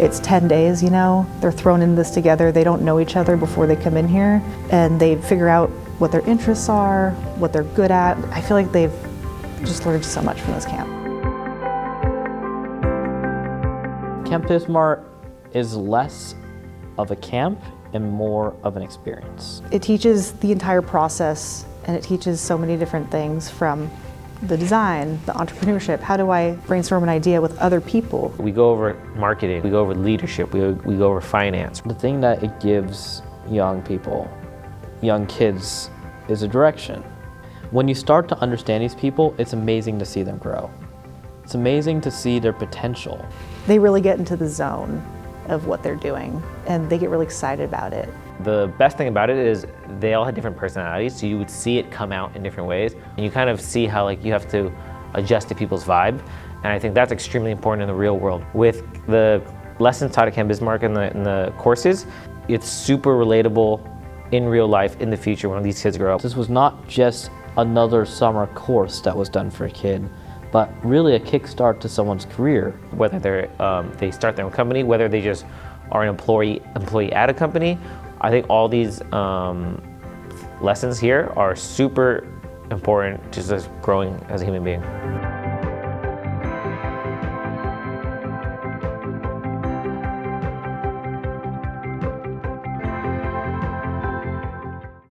It's 10 days, you know, they're thrown in this together. They don't know each other before they come in here, and they figure out what their interests are, what they're good at. I feel like they've just learned so much from this camp. Camp BizSmart is less of a camp and more of an experience. It teaches the entire process, and it teaches so many different things, from the design, the entrepreneurship. How do I brainstorm an idea with other people? We go over marketing, we go over leadership, we go over finance. The thing that it gives young people, young kids, is a direction. When you start to understand these people, it's amazing to see them grow. It's amazing to see their potential. They really get into the zone of what they're doing, and they get really excited about it. The best thing about it is they all had different personalities, so you would see it come out in different ways, and you kind of see how you have to adjust to people's vibe, and I think that's extremely important in the real world. With the lessons taught at Camp BizSmart and the courses, it's super relatable in real life in the future when these kids grow up. This was not just another summer course that was done for a kid, but really a kickstart to someone's career. Whether they start their own company, whether they just are an employee at a company, I think all these lessons here are super important to just growing as a human being.